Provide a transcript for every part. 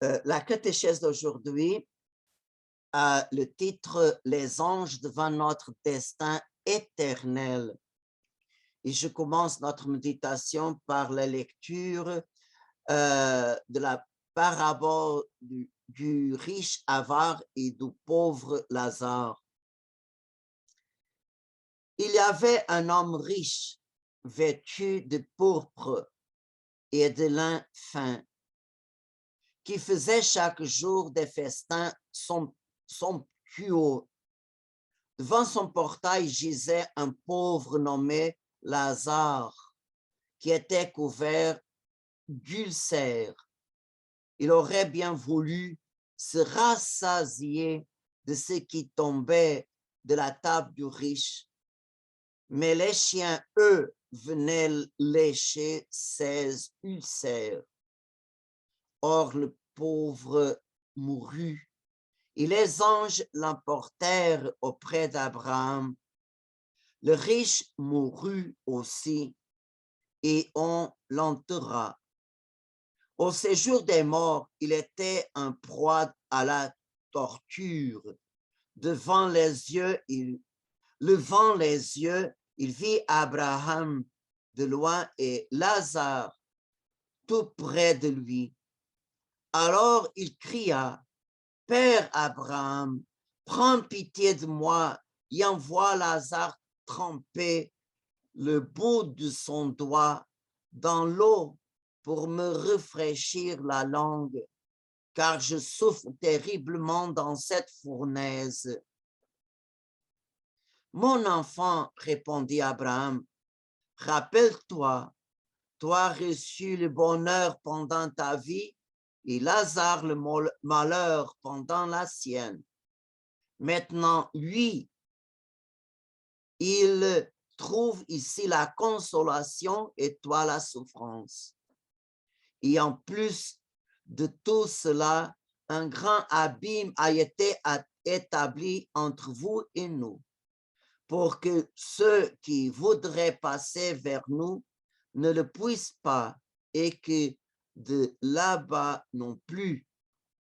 La catéchèse d'aujourd'hui a le titre Les anges devant notre destin éternel. Et je commence notre méditation par la lecture de la parabole du riche avare et du pauvre Lazare. Il y avait un homme riche, vêtu de pourpre et de lin fin, qui faisait chaque jour des festins somptueux. Devant son portail gisait un pauvre nommé Lazare, qui était couvert d'ulcères. Il aurait bien voulu se rassasier de ce qui tombait de la table du riche, mais les chiens, eux, venaient lécher ses ulcères. Or, le pauvre mourut, et les anges l'emportèrent auprès d'Abraham. Le riche mourut aussi, et on l'enterra. Au séjour des morts, il était un proie à la torture. Levant les yeux, il vit Abraham de loin et Lazare tout près de lui. Alors il cria, « Père Abraham, prends pitié de moi et envoie Lazare tremper le bout de son doigt dans l'eau pour me rafraîchir la langue, car je souffre terriblement dans cette fournaise. » « Mon enfant, répondit Abraham, rappelle-toi, tu as reçu le bonheur pendant ta vie et Lazare le malheur pendant la sienne. Maintenant, lui, il trouve ici la consolation et toi la souffrance. Et en plus de tout cela, un grand abîme a été établi entre vous et nous, pour que ceux qui voudraient passer vers nous ne le puissent pas et que de là-bas non plus,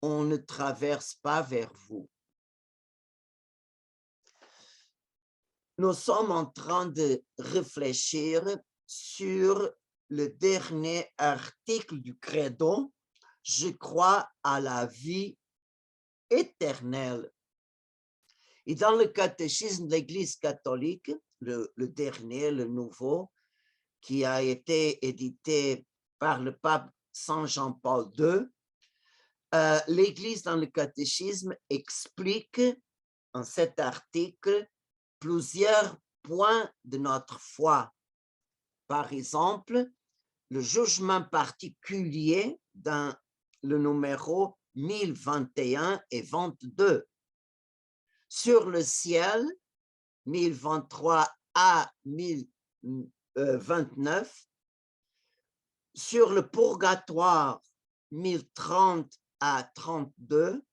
on ne traverse pas vers vous. Nous sommes en train de réfléchir sur le dernier article du Credo, je crois à la vie éternelle. Et dans le catéchisme de l'Église catholique, le dernier, le nouveau, qui a été édité par le pape Saint Jean-Paul II, l'Église dans le catéchisme explique en cet article plusieurs points de notre foi. Par exemple, le jugement particulier dans le numéro 1021 et 22. Sur le ciel, 1023 à 1029. Sur le purgatoire, 1030 à 32.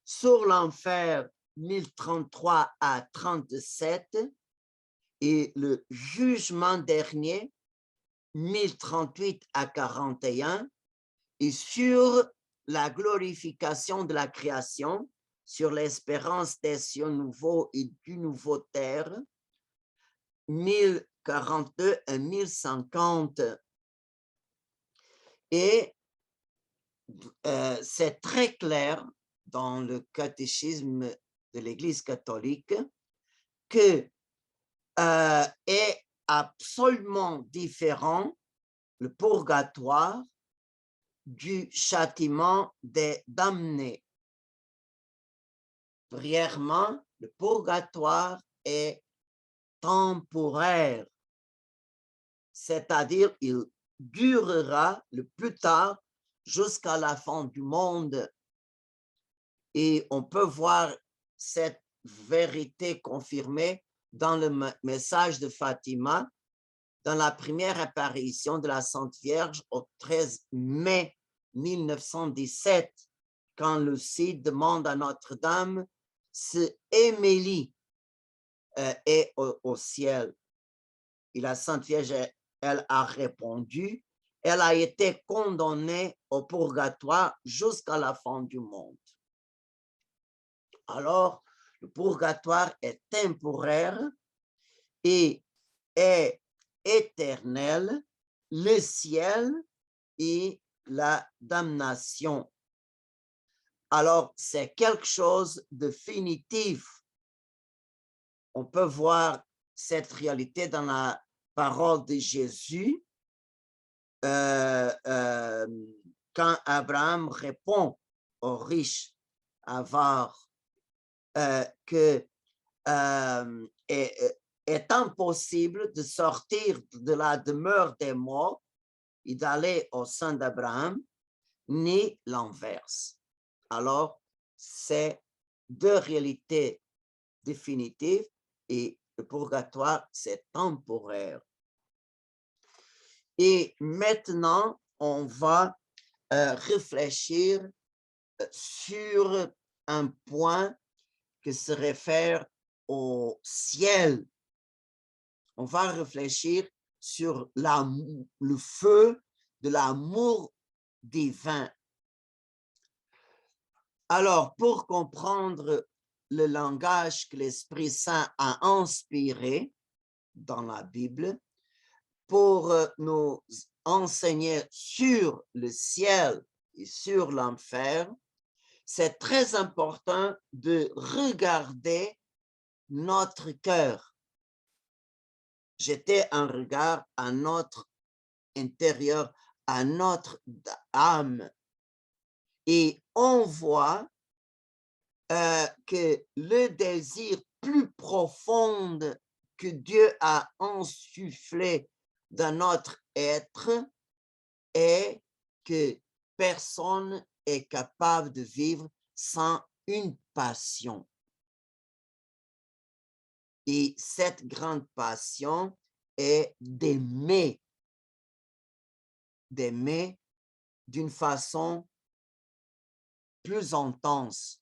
Sur l'enfer, 1033 à 37. Et le jugement dernier, 1038 à 41. Et sur la glorification de la création, sur l'espérance des cieux nouveaux et du nouveau terre, 1042 à 1050. Et c'est très clair dans le catéchisme de l'Église catholique que est absolument différent le purgatoire du châtiment des damnés. Premièrement, le purgatoire est temporaire, c'est-à-dire il durera le plus tard jusqu'à la fin du monde. Et on peut voir cette vérité confirmée dans le message de Fatima, dans la première apparition de la Sainte Vierge au 13 mai 1917, quand Lucie demande à Notre-Dame si Émilie est au ciel. Et la Sainte Vierge, elle a répondu, elle a été condamnée au purgatoire jusqu'à la fin du monde. Alors, le purgatoire est temporaire et est éternel, le ciel et la damnation. Alors, c'est quelque chose de définitif. On peut voir cette réalité dans la parole de Jésus quand Abraham répond aux riches avares que est impossible de sortir de la demeure des morts et d'aller au sein d'Abraham, ni l'inverse. Alors, c'est deux réalités définitives et le purgatoire, c'est temporaire. Et maintenant, on va réfléchir sur un point qui se réfère au ciel. On va réfléchir sur le feu de l'amour divin. Alors, pour comprendre le langage que l'Esprit Saint a inspiré dans la Bible, pour nous enseigner sur le ciel et sur l'enfer, c'est très important de regarder notre cœur. Jeter un regard à notre intérieur, à notre âme. Et on voit que le désir plus profond que Dieu a insufflé dans notre être est que personne est capable de vivre sans une passion. Et cette grande passion est d'aimer d'une façon plus intense.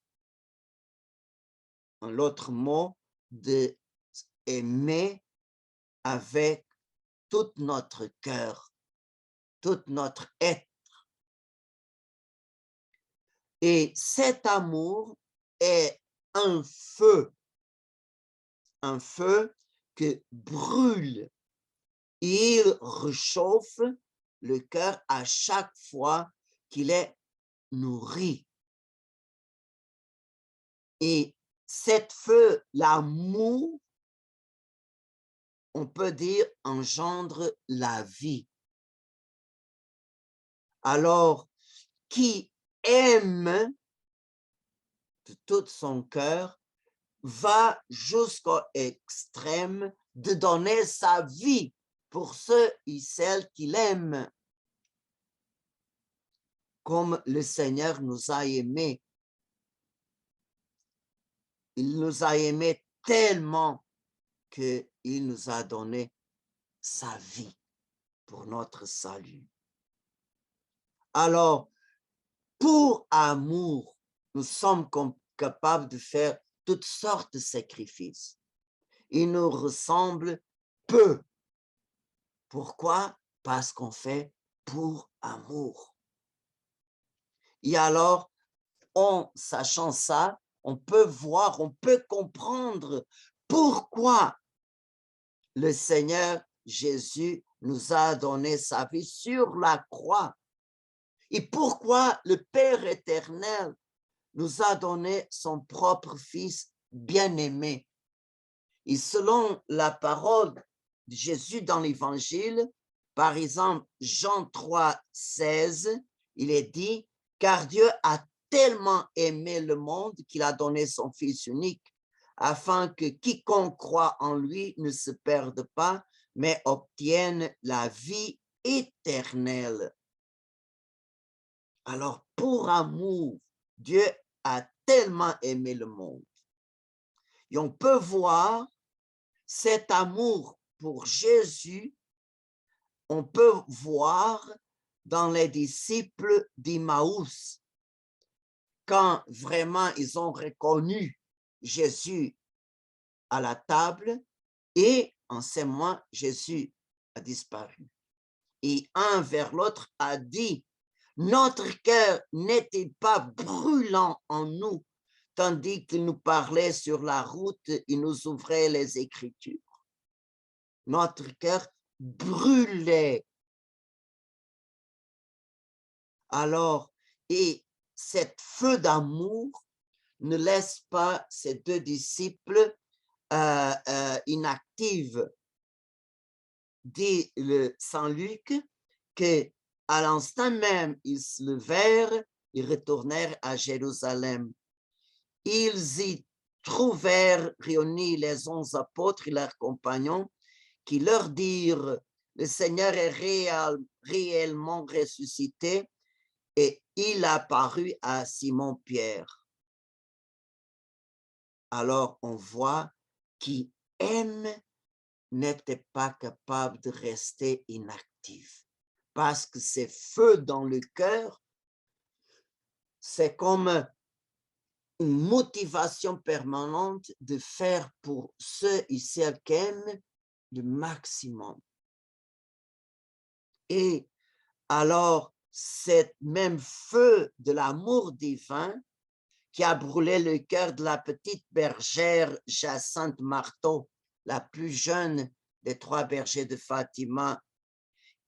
En l'autre mot, d'aimer avec tout notre cœur, tout notre être. Et cet amour est un feu qui brûle. Il réchauffe le cœur à chaque fois qu'il est nourri. Et cet feu, l'amour, on peut dire, engendre la vie. Alors, qui aime de tout son cœur va jusqu'au extrême de donner sa vie pour ceux et celles qu'il aime, comme le Seigneur nous a aimés. Il nous a aimés tellement qu'il nous a donné sa vie pour notre salut. Alors, pour amour, nous sommes capables de faire toutes sortes de sacrifices. Il nous ressemble peu. Pourquoi? Parce qu'on fait pour amour. Et alors, en sachant ça, on peut voir, on peut comprendre pourquoi le Seigneur Jésus nous a donné sa vie sur la croix. Et pourquoi le Père éternel nous a donné son propre Fils bien-aimé. Et selon la parole de Jésus dans l'Évangile, par exemple, Jean 3, 16, il est dit, « Car Dieu a tellement aimé le monde qu'il a donné son Fils unique, afin que quiconque croit en lui ne se perde pas, mais obtienne la vie éternelle. » Alors, pour amour, Dieu a tellement aimé le monde. Et on peut voir cet amour pour Jésus, on peut voir dans les disciples d'Emmaüs, quand vraiment ils ont reconnu Jésus à la table et en ces mois, Jésus a disparu. et un vers l'autre a dit, notre cœur n'était pas brûlant en nous, tandis qu'il nous parlait sur la route, il nous ouvrait les Écritures. Notre cœur brûlait. Alors, et cet feu d'amour ne laisse pas ces deux disciples inactives. Dit le Saint Luc que à l'instant même, ils se levèrent, ils retournèrent à Jérusalem. Ils y trouvèrent réunis les 11 apôtres et leurs compagnons qui leur dirent, le Seigneur est réellement ressuscité et il apparut à Simon-Pierre. Alors on voit qui aime n'était pas capable de rester inactif parce que c'est feu dans le cœur, c'est comme une motivation permanente de faire pour ceux et celles qui aiment le maximum. Et alors, cet même feu de l'amour divin qui a brûlé le cœur de la petite bergère Jacinthe Marteau, la plus jeune des 3 bergers de Fatima.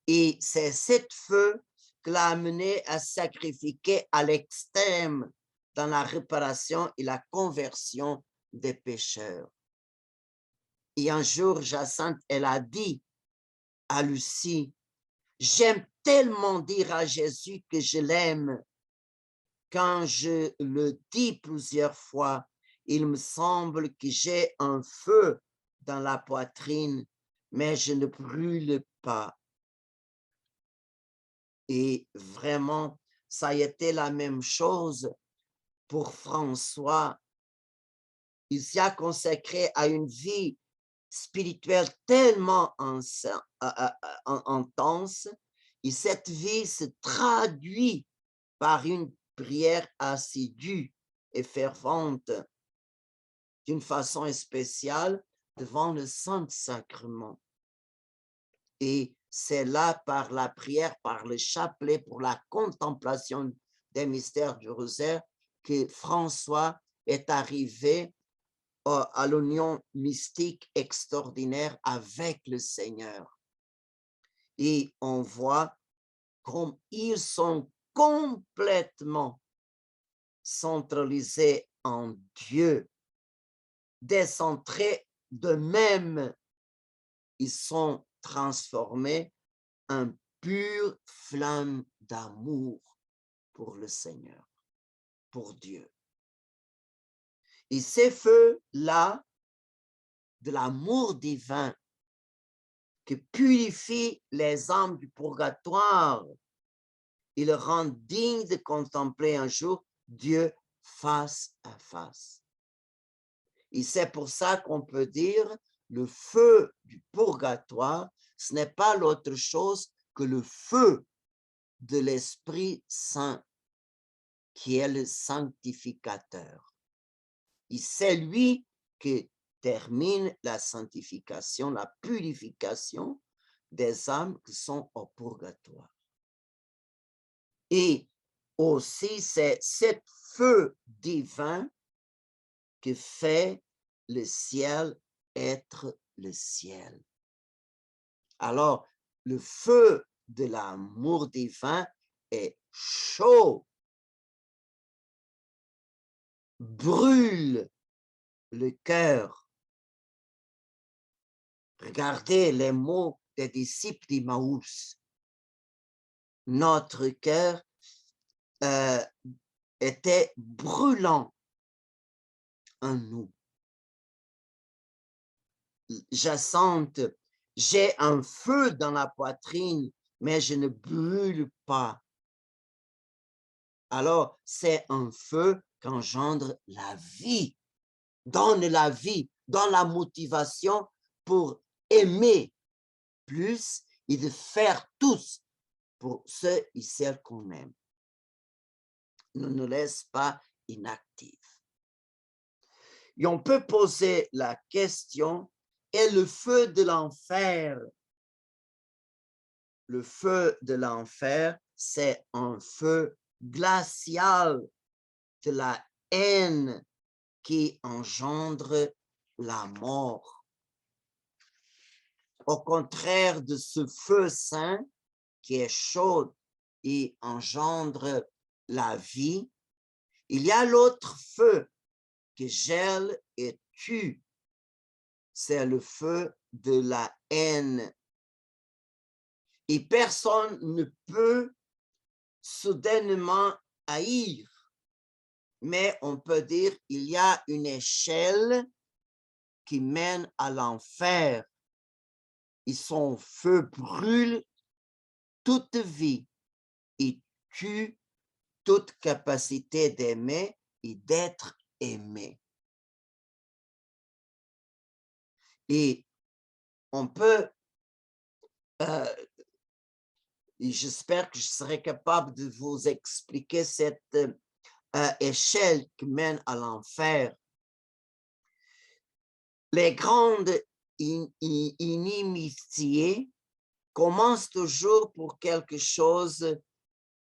Et c'est cet feu qui l'a amené à sacrifier à l'extrême dans la réparation et la conversion des pécheurs. Et un jour, Jacinthe, elle a dit à Lucie, « J'aime tellement dire à Jésus que je l'aime. Quand je le dis plusieurs fois, il me semble que j'ai un feu dans la poitrine, mais je ne brûle pas. » Et vraiment, ça a été la même chose pour François. Il s'y a consacré à une vie spirituelle tellement intense, et cette vie se traduit par une prière assidue et fervente d'une façon spéciale devant le Saint-Sacrement. Et c'est là, par la prière, par le chapelet, pour la contemplation des mystères du rosaire, que François est arrivé à l'union mystique extraordinaire avec le Seigneur. Et on voit comme ils sont complètement centralisés en Dieu, décentrés d'eux-mêmes, ils sont transformés en pure flamme d'amour pour le Seigneur, pour Dieu. Et ces feux-là, de l'amour divin, qui purifie les âmes du purgatoire, ils le rendent digne de contempler un jour Dieu face à face. Et c'est pour ça qu'on peut dire le feu du purgatoire, ce n'est pas l'autre chose que le feu de l'Esprit Saint, qui est le sanctificateur. Et c'est lui qui termine la sanctification, la purification des âmes qui sont au purgatoire. Et aussi, c'est ce feu divin qui fait le ciel être le ciel. Alors, le feu de l'amour divin est chaud, brûle le cœur. Regardez les mots des disciples d'Emmaüs. Notre cœur était brûlant en nous. Jacinthe, j'ai un feu dans la poitrine, mais je ne brûle pas. Alors, c'est un feu qui engendre la vie, donne la vie, donne la motivation pour aimer plus et de faire tous pour ceux et celles qu'on aime. Ne nous laisse pas inactifs. Et on peut poser la question, est le feu de l'enfer le feu de l'enfer, c'est un feu glacial de la haine qui engendre la mort. Au contraire de ce feu saint qui est chaud et engendre la vie, il y a l'autre feu qui gèle et tue. C'est le feu de la haine. Et personne ne peut soudainement haïr. Mais on peut dire il y a une échelle qui mène à l'enfer. Et son feu brûle toute vie et tue toute capacité d'aimer et d'être aimé. Et on peut, et j'espère que je serai capable de vous expliquer cette échelle qui mène à l'enfer. Les grandes inimitiés commencent toujours pour quelque chose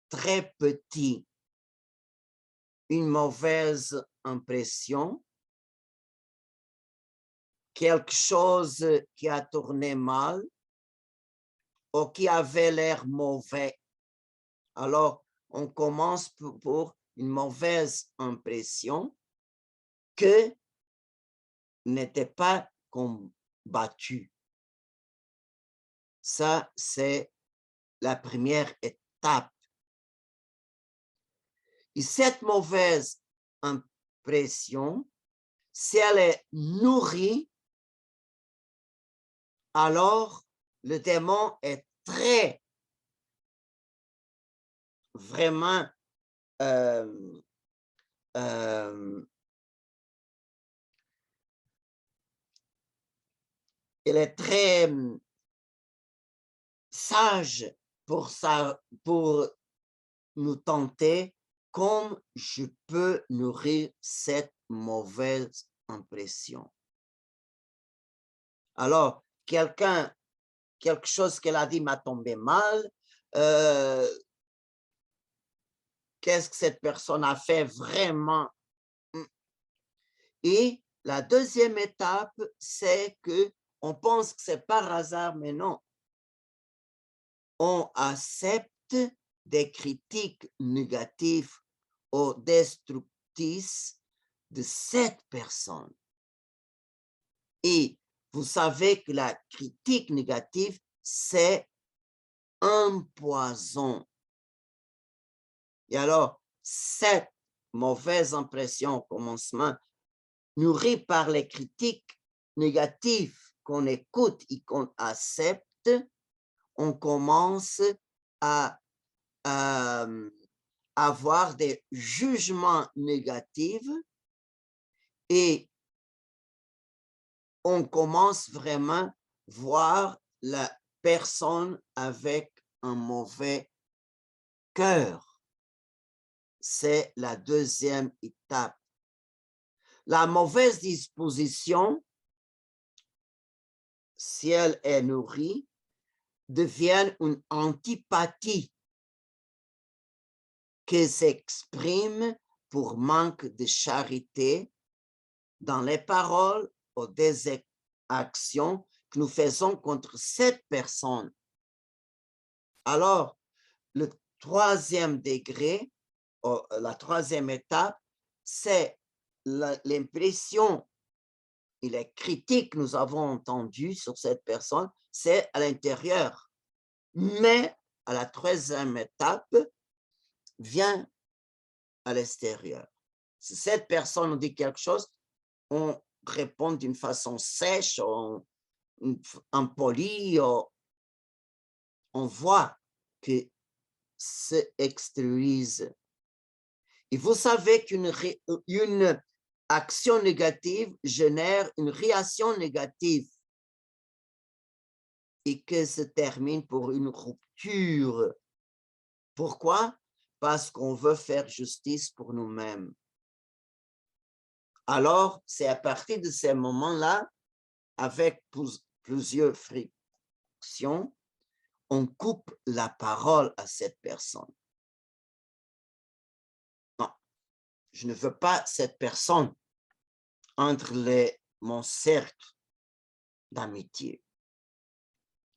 très petit. Une mauvaise impression, quelque chose qui a tourné mal ou qui avait l'air mauvais. Alors, on commence pour une mauvaise impression que n'était pas combattue. Ça, c'est la première étape. Et cette mauvaise impression, si elle est nourrie, alors le démon est très, vraiment, il est très sage pour nous tenter comme je peux nourrir cette mauvaise impression. Alors, quelque chose qu'elle a dit m'a tombé mal, qu'est-ce que cette personne a fait vraiment? Et la deuxième étape, c'est que on pense que c'est par hasard, mais non. On accepte des critiques négatives ou destructrices de cette personne. Et vous savez que la critique négative, c'est un poison. Et alors, cette mauvaise impression au commencement, nourrie par les critiques négatives qu'on écoute et qu'on accepte, on commence à avoir des jugements négatifs et on commence vraiment à voir la personne avec un mauvais cœur. C'est la deuxième étape. La mauvaise disposition, si elle est nourrie, devient une antipathie qui s'exprime pour manque de charité dans les paroles ou des actions que nous faisons contre cette personne. Alors, le troisième degré, la troisième étape, c'est l'impression et les critiques que nous avons entendues sur cette personne, c'est à l'intérieur. Mais à la troisième étape, vient à l'extérieur. Si cette personne nous dit quelque chose, on répond d'une façon sèche, impolie, on voit que se extériorise. Et vous savez qu'une action négative génère une réaction négative et que se termine pour une rupture. Pourquoi? Parce qu'on veut faire justice pour nous-mêmes. Alors, c'est à partir de ces moments-là, avec plusieurs frictions, on coupe la parole à cette personne. Non, je ne veux pas cette personne entre mon cercle d'amitié.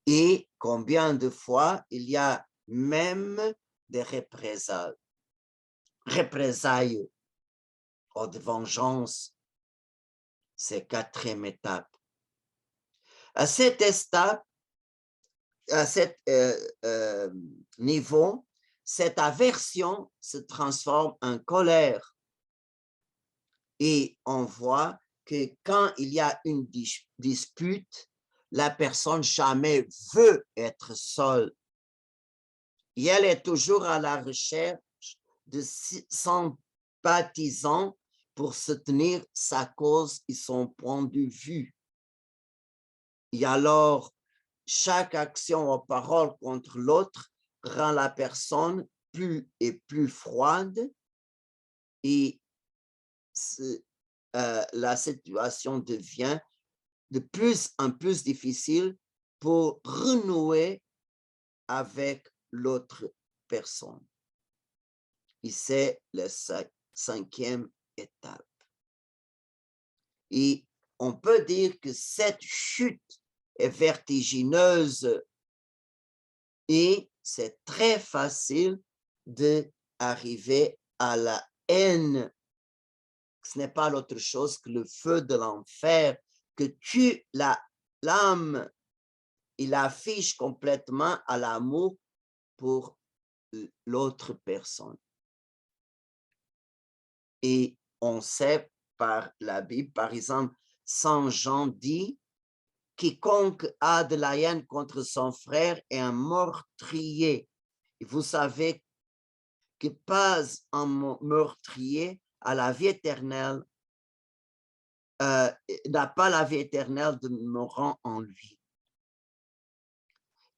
Et combien de fois il y a même des représailles ou de vengeance, c'est quatrième étape. À cette étape, à cet niveau, cette aversion se transforme en colère. Et on voit que quand il y a une dispute, la personne jamais veut être seule. Et elle est toujours à la recherche de sympathisants pour soutenir sa cause et son point de vue. Et alors, chaque action ou parole contre l'autre rend la personne plus et plus froide et la situation devient de plus en plus difficile pour renouer avec l'autre personne. Et c'est la cinquième étape. Et on peut dire que cette chute est vertigineuse et c'est très facile d'arriver à la haine. Ce n'est pas l'autre chose que le feu de l'enfer que tue l'âme. Il affiche complètement à l'amour pour l'autre personne. Et on sait par la Bible, par exemple, Saint Jean dit, quiconque a de la haine contre son frère est un meurtrier. Et vous savez que pas un meurtrier à la vie éternelle, n'a pas la vie éternelle demeurant en lui.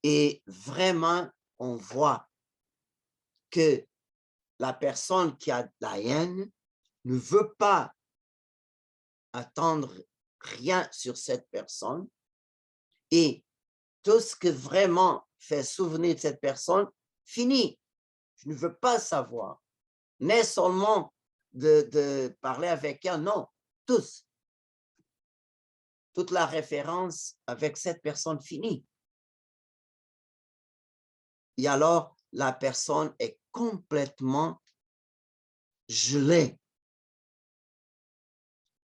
Et vraiment, on voit que la personne qui a de la haine ne veut pas attendre rien sur cette personne et tout ce que vraiment fait souvenir de cette personne, finit. Je ne veux pas savoir. Mais seulement de parler avec elle, non, tous. Toute la référence avec cette personne finit. Et alors, la personne est complètement gelée.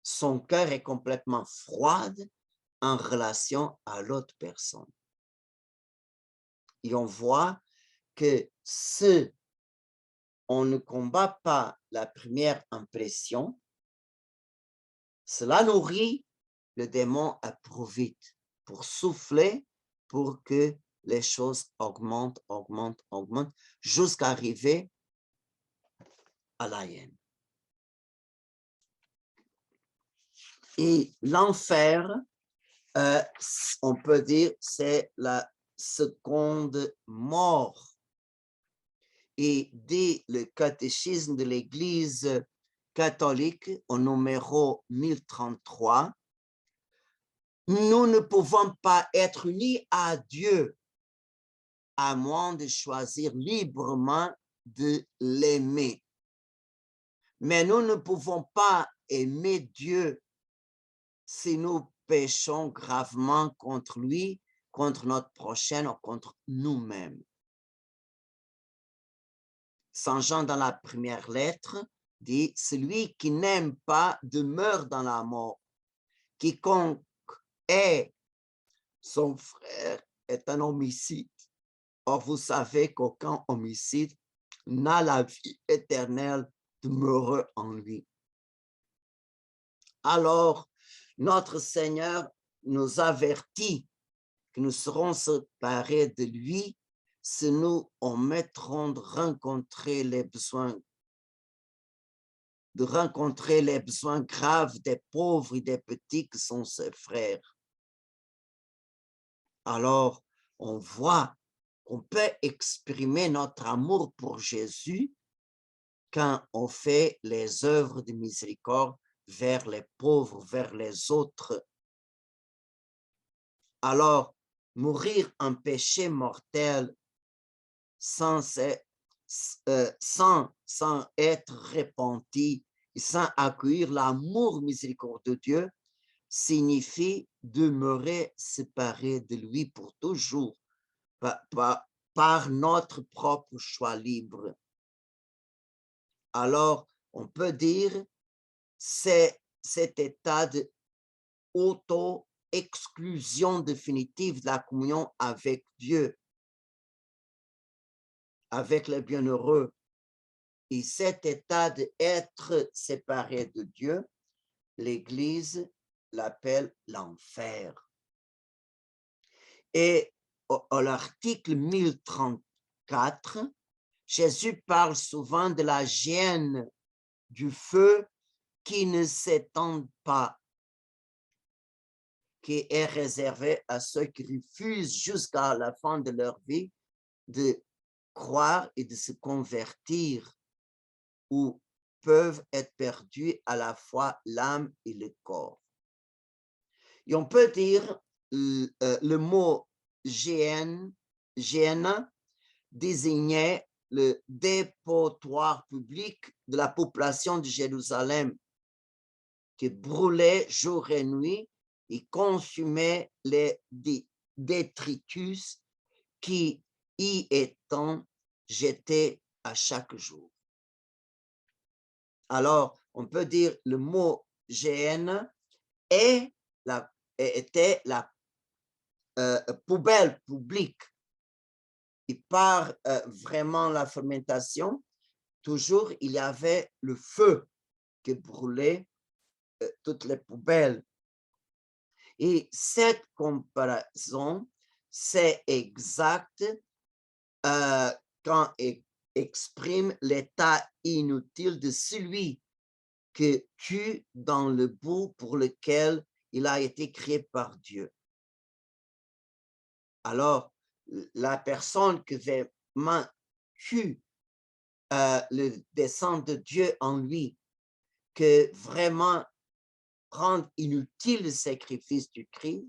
Son cœur est complètement froid en relation à l'autre personne. Et on voit que si on ne combat pas la première impression, cela nourrit le démon à trop vite pour souffler, pour que les choses augmentent, jusqu'à arriver à la haine. Et l'enfer, on peut dire, c'est la seconde mort. Et dès le catéchisme de l'Église catholique, au numéro 1033, nous ne pouvons pas être unis à Dieu à moins de choisir librement de l'aimer. Mais nous ne pouvons pas aimer Dieu si nous péchons gravement contre lui, contre notre prochain ou contre nous-mêmes. Saint Jean, dans la première lettre, dit « Celui qui n'aime pas demeure dans la mort. Quiconque est son frère est un homicide. Or, vous savez qu'aucun homicide n'a la vie éternelle demeurée en lui. » Alors, notre Seigneur nous avertit que nous serons séparés de lui si nous omettrons de rencontrer les besoins graves des pauvres et des petits qui sont ses frères. Alors, on voit qu'on peut exprimer notre amour pour Jésus quand on fait les œuvres de miséricorde vers les pauvres, vers les autres. Alors, mourir en péché mortel sans être repenti et sans accueillir l'amour miséricordieux de Dieu signifie demeurer séparé de lui pour toujours par notre propre choix libre. Alors, on peut dire c'est cet état d'auto-exclusion définitive de la communion avec Dieu, avec le bienheureux. Et cet état d'être séparé de Dieu, l'Église l'appelle l'enfer. Et à l'article 1034, Jésus parle souvent de la gêne du feu qui ne s'étend pas, qui est réservé à ceux qui refusent jusqu'à la fin de leur vie de croire et de se convertir, ou peuvent être perdus à la fois l'âme et le corps. Et on peut dire le mot gêne désignait le dépotoir public de la population de Jérusalem qui brûlait jour et nuit et consumait les détritus qui y étant jetés à chaque jour. Alors, on peut dire le mot gêne était la poubelle publique. Et par vraiment la fermentation, toujours il y avait le feu qui brûlait toutes les poubelles. Et cette comparaison, c'est exact quand il exprime l'état inutile de celui qui tue dans le but pour lequel il a été créé par Dieu. Alors, la personne qui vraiment tue le dessein de Dieu en lui, que vraiment rend inutile le sacrifice du Christ,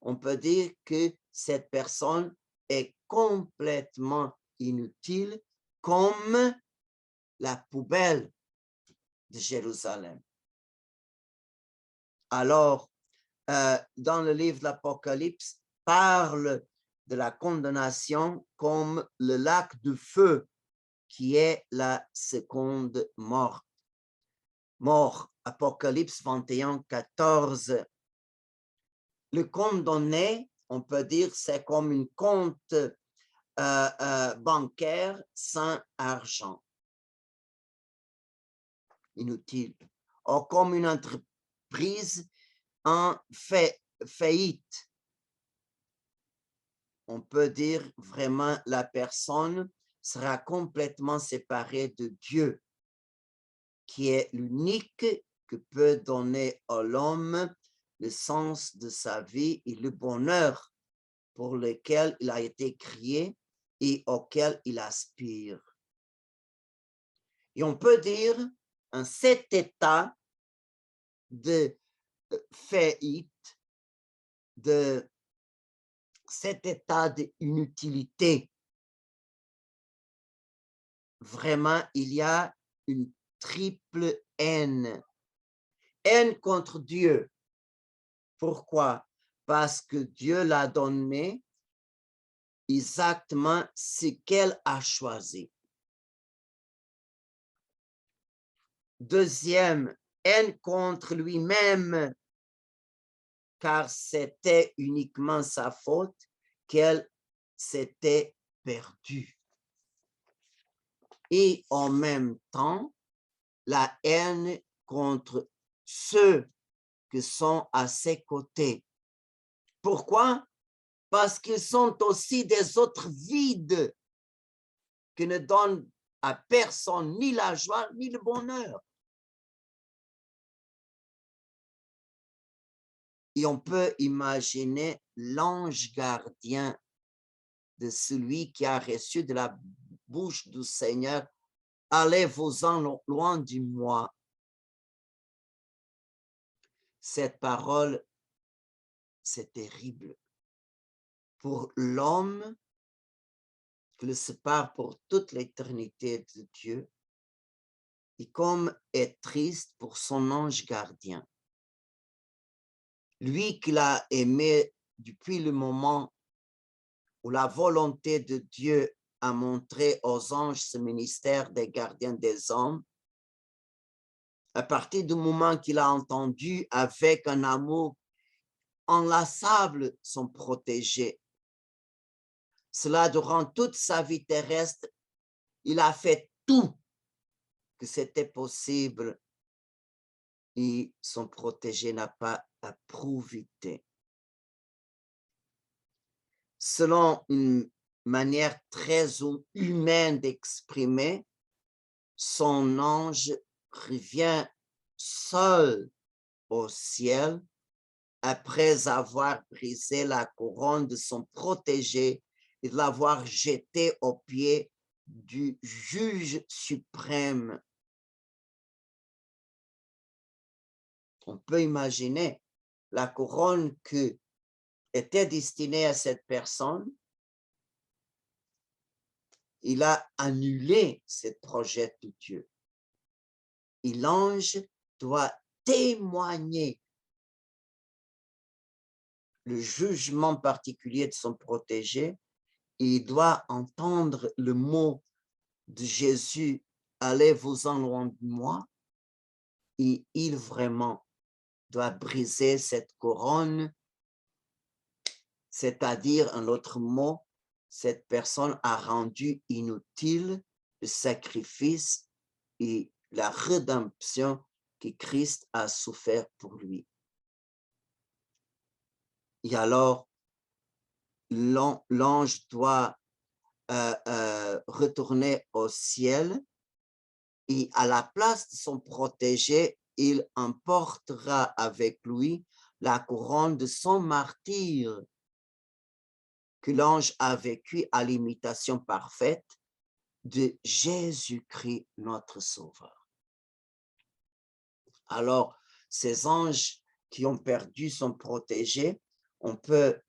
on peut dire que cette personne est complètement inutile comme la poubelle de Jérusalem. Alors, dans le livre de l'Apocalypse, parle de la condamnation comme le lac de feu qui est la seconde mort. Apocalypse 21, 14. Le condamné, on peut dire, c'est comme une compte bancaire sans argent. Inutile. Ou comme une entreprise en faillite. On peut dire vraiment la personne sera complètement séparée de Dieu, qui est l'unique qui peut donner à l'homme le sens de sa vie et le bonheur pour lequel il a été créé et auquel il aspire. Et on peut dire, en cet état de faillite, de cet état d'inutilité, vraiment, il y a une triple haine. Haine contre Dieu. Pourquoi? Parce que Dieu l'a donné exactement ce qu'elle a choisi. Deuxième, haine contre lui-même, car c'était uniquement sa faute qu'elle s'était perdue. Et en même temps, la haine contre ceux qui sont à ses côtés. Pourquoi? Parce qu'ils sont aussi des autres vides qui ne donnent à personne ni la joie ni le bonheur. Et on peut imaginer l'ange gardien de celui qui a reçu de la bouche du Seigneur, « Allez-vous-en loin de moi ». Cette parole, c'est terrible. pour l'homme qui le sépare pour toute l'éternité de Dieu, et comme est triste pour son ange gardien. Lui qu'il a aimé depuis le moment où la volonté de Dieu a montré aux anges ce ministère des gardiens des hommes, à partir du moment qu'il a entendu avec un amour enlaçable son protégé. Cela durant toute sa vie terrestre, il a fait tout que c'était possible et son protégé n'a pas approuvé. Selon une manière très humaine d'exprimer, son ange revient seul au ciel après avoir brisé la couronne de son protégé et de l'avoir jeté aux pieds du juge suprême. On peut imaginer la couronne qui était destinée à cette personne. Il a annulé ce projet de Dieu. Et l'ange doit témoigner le jugement particulier de son protégé. Il doit entendre le mot de Jésus, « Allez-vous-en loin de moi » et il vraiment doit briser cette couronne, c'est-à-dire, en autre mot, cette personne a rendu inutile le sacrifice et la rédemption que Christ a souffert pour lui. Et alors, l'ange doit retourner au ciel et à la place de son protégé, il emportera avec lui la couronne de son martyr que l'ange a vécu à l'imitation parfaite de Jésus-Christ, notre Sauveur. Alors, ces anges qui ont perdu son protégé, on peut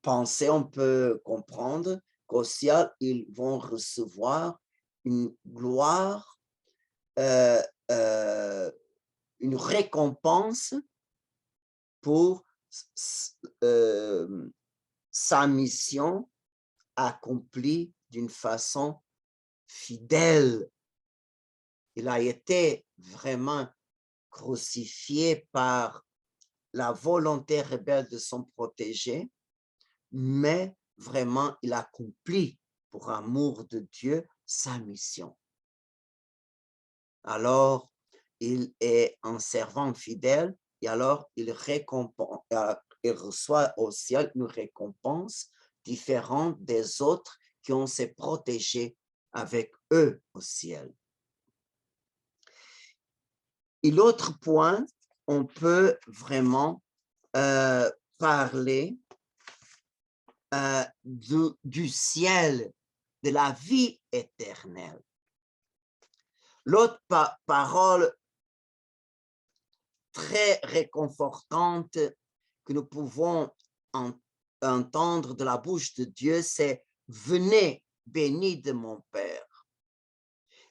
penser, on peut comprendre qu'au ciel, ils vont recevoir une gloire, une récompense pour sa mission accomplie d'une façon fidèle. Il a été vraiment crucifié par la volonté rebelle de son protégé, mais vraiment, il accomplit pour amour de Dieu sa mission. Alors, il est un servant fidèle et alors il reçoit au ciel une récompense différente des autres qui ont se protégés avec eux au ciel. Et l'autre point, on peut vraiment parler du ciel, de la vie éternelle. L'autre parole très réconfortante que nous pouvons entendre de la bouche de Dieu, c'est « Venez, bénis de mon Père ».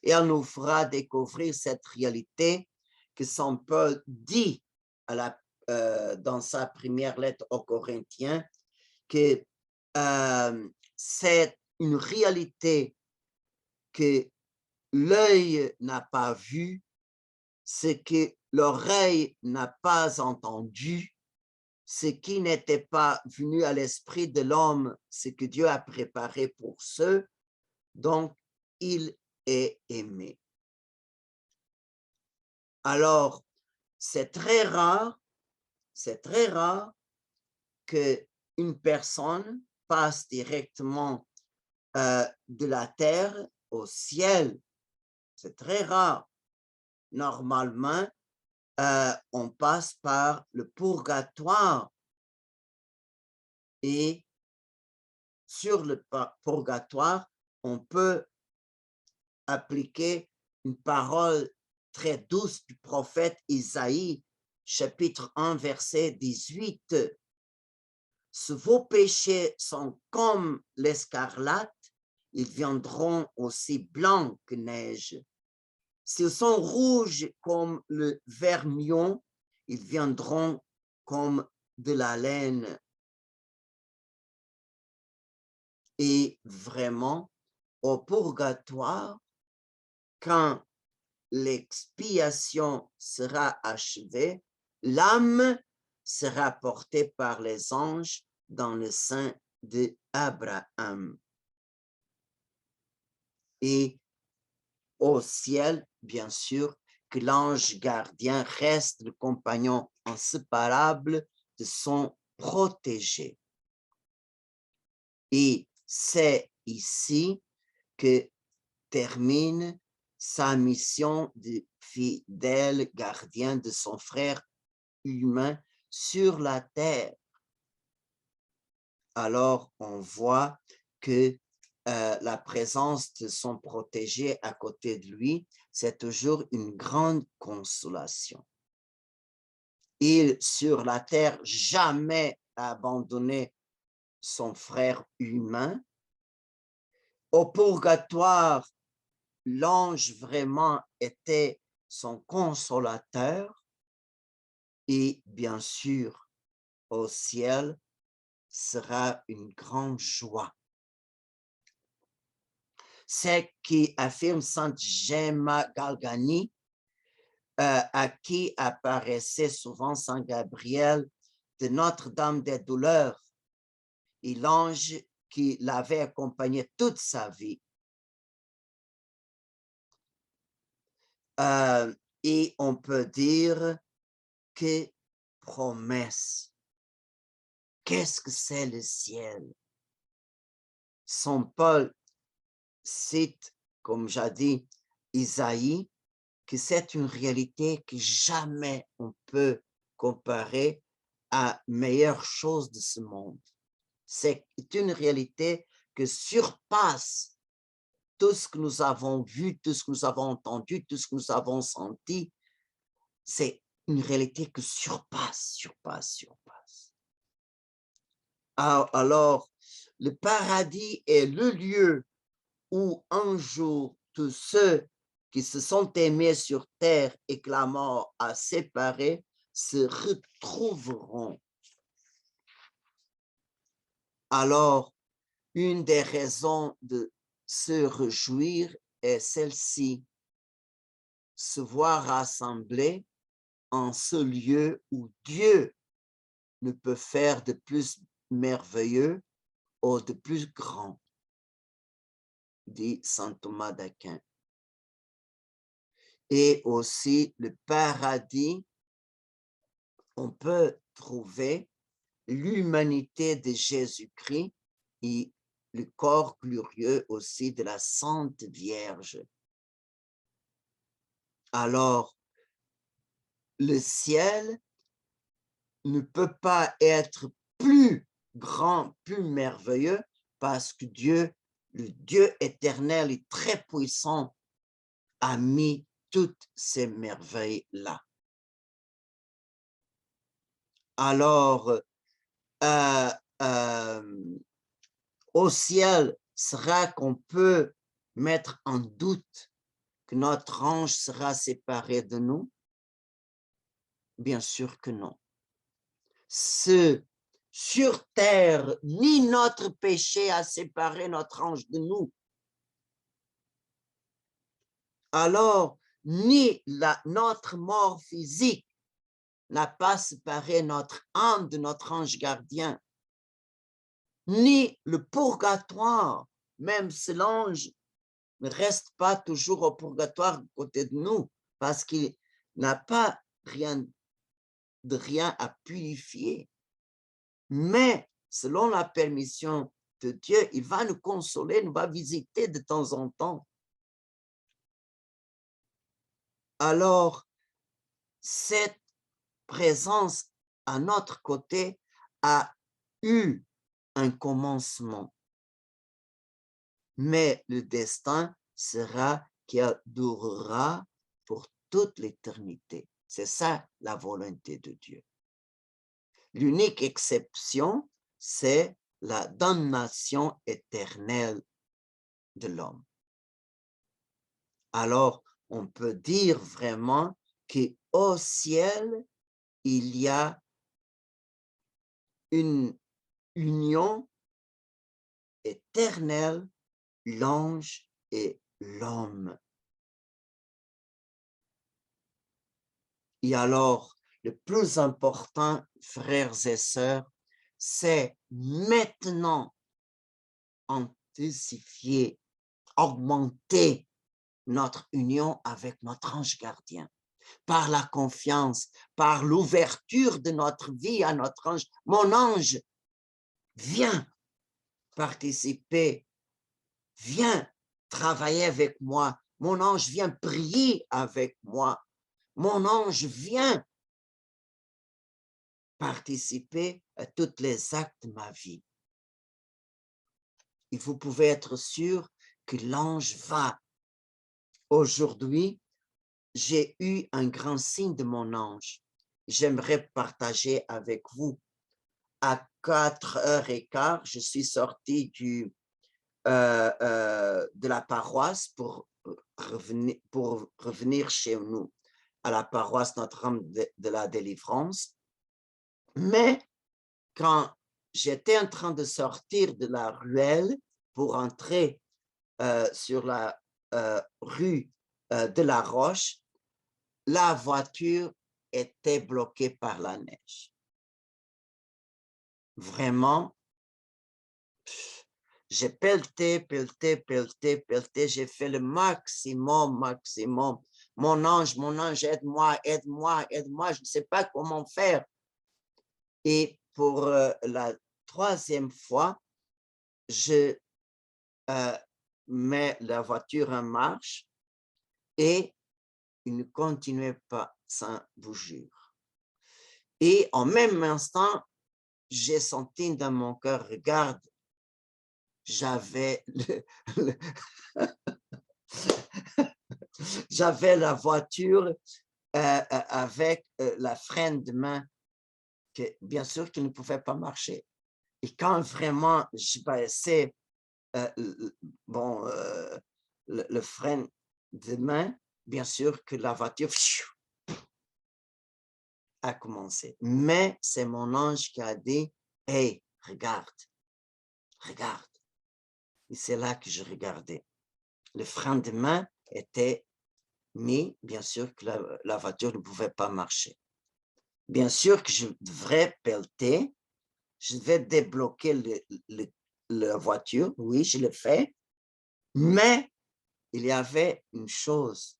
Et elle nous fera découvrir cette réalité que Saint Paul dit dans sa première lettre aux Corinthiens, que c'est une réalité que l'œil n'a pas vu, ce que l'oreille n'a pas entendu, ce qui n'était pas venu à l'esprit de l'homme, ce que Dieu a préparé pour ceux dont il est aimé. Alors, c'est très rare qu'une personne passe directement de la terre au ciel. C'est très rare. Normalement, on passe par le purgatoire. Et sur le purgatoire, on peut appliquer une parole très douce du prophète Isaïe, chapitre 1, verset 18. Si vos péchés sont comme l'escarlate, ils viendront aussi blancs que neige. S'ils sont rouges comme le vermillon, ils viendront comme de la laine. Et vraiment, au purgatoire, quand l'expiation sera achevée, l'âme sera portée par les anges dans le sein d'Abraham. Et au ciel, bien sûr, que l'ange gardien reste le compagnon inséparable de son protégé. Et c'est ici que termine sa mission de fidèle gardien de son frère humain sur la terre. Alors, on voit que la présence de son protégé à côté de lui, c'est toujours une grande consolation. Il, sur la terre, jamais abandonné son frère humain. Au purgatoire, l'ange vraiment était son consolateur. Et bien sûr, au ciel, sera une grande joie. C'est qui affirme Sainte Gemma Galgani, à qui apparaissait souvent Saint Gabriel de Notre-Dame des Douleurs, et l'ange qui l'avait accompagné toute sa vie. Et on peut dire que promesse. Qu'est-ce que c'est le ciel? Saint Paul cite, comme j'ai dit, Isaïe, que c'est une réalité que jamais on peut comparer à meilleure chose de ce monde. C'est une réalité que surpasse tout ce que nous avons vu, tout ce que nous avons entendu, tout ce que nous avons senti. C'est une réalité que surpasse. Alors, le paradis est le lieu où un jour tous ceux qui se sont aimés sur terre et que la mort a séparés se retrouveront. Alors, une des raisons de se réjouir est celle-ci, se voir rassemblés en ce lieu où Dieu ne peut faire de plus merveilleux ou de plus grand, dit saint Thomas d'Aquin. Et aussi le paradis, on peut trouver l'humanité de Jésus-Christ et le corps glorieux aussi de la Sainte Vierge. Alors, le ciel ne peut pas être plus grand, plus merveilleux, parce que Dieu, le Dieu éternel et très puissant, a mis toutes ces merveilles-là. Alors, au ciel sera qu'on peut mettre en doute que notre ange sera séparé de nous? Bien sûr que non. Sur terre, ni notre péché a séparé notre ange de nous. Alors, ni notre mort physique n'a pas séparé notre âme de notre ange gardien, ni le purgatoire, même si l'ange ne reste pas toujours au purgatoire à côté de nous, parce qu'il n'a pas rien à purifier. Mais selon la permission de Dieu, il va nous consoler, nous va visiter de temps en temps. Alors, cette présence à notre côté a eu un commencement. Mais le destin sera qu'il durera pour toute l'éternité. C'est ça la volonté de Dieu. L'unique exception, c'est la damnation éternelle de l'homme. Alors, on peut dire vraiment qu'au ciel, il y a une union éternelle, l'ange et l'homme. Et alors, le plus important, frères et sœurs, c'est maintenant intensifier, augmenter notre union avec notre ange gardien, par la confiance, par l'ouverture de notre vie à notre ange. Mon ange, viens participer, viens travailler avec moi. Mon ange, viens prier avec moi. Mon ange, viens participer à tous les actes de ma vie. Et vous pouvez être sûr que l'ange va. Aujourd'hui, j'ai eu un grand signe de mon ange. J'aimerais partager avec vous. À 4h15, je suis sorti de la paroisse pour revenir chez nous, à la paroisse Notre-Dame de la Délivrance. Mais quand j'étais en train de sortir de la ruelle pour entrer sur la rue de la Roche, la voiture était bloquée par la neige. Vraiment, j'ai pelleté, j'ai fait le maximum. Mon ange, aide-moi, je ne sais pas comment faire. Et pour la 3e fois, je mets la voiture en marche et il ne continuait pas sans bouger. Et en même instant, j'ai senti dans mon cœur, regarde, j'avais j'avais la voiture avec la freine de main, que bien sûr qu'il ne pouvait pas marcher. Et quand vraiment je passais le frein de main, bien sûr que la voiture a commencé. Mais c'est mon ange qui a dit, « Hey, regarde. » Et c'est là que je regardais. Le frein de main était mis, bien sûr que la voiture ne pouvait pas marcher. Bien sûr que je devrais pelleter, je devais débloquer la voiture, oui, je le fais, mais il y avait une chose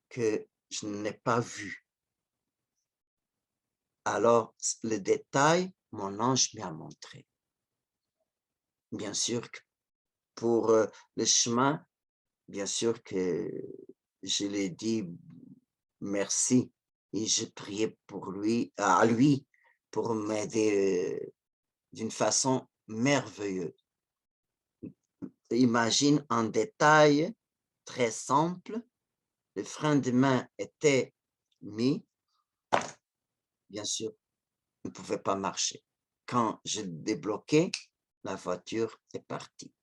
que je n'ai pas vue. Alors, le détail, mon ange m'y a montré. Bien sûr que pour le chemin, bien sûr que je lui ai dit merci et je priais à lui pour m'aider d'une façon merveilleuse. Imagine un détail très simple, le frein de main était mis, bien sûr, il ne pouvait pas marcher. Quand je débloquais, la voiture est partie.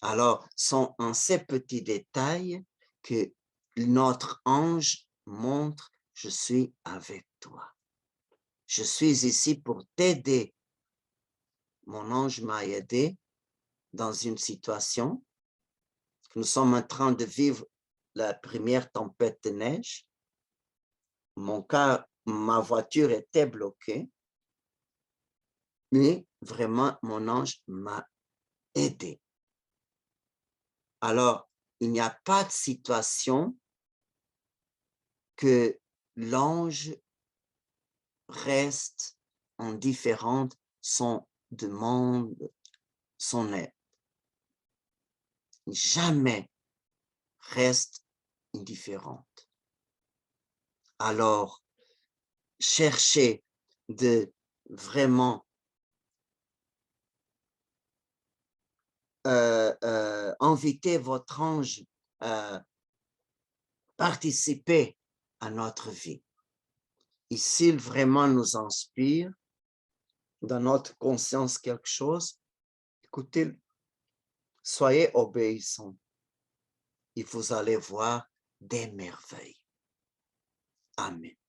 Alors, sont en ces petits détails que notre ange montre, je suis avec toi. Je suis ici pour t'aider. Mon ange m'a aidé dans une situation. Nous sommes en train de vivre la première tempête de neige. Ma voiture était bloquée. Mais vraiment, mon ange m'a aidé. Alors, il n'y a pas de situation que l'ange reste indifférente, son demande, son aide. Jamais reste indifférente. Alors, cherchez de vraiment inviter votre ange à participer à notre vie. Et s'il vraiment nous inspire, dans notre conscience quelque chose, écoutez, soyez obéissants et vous allez voir des merveilles. Amen.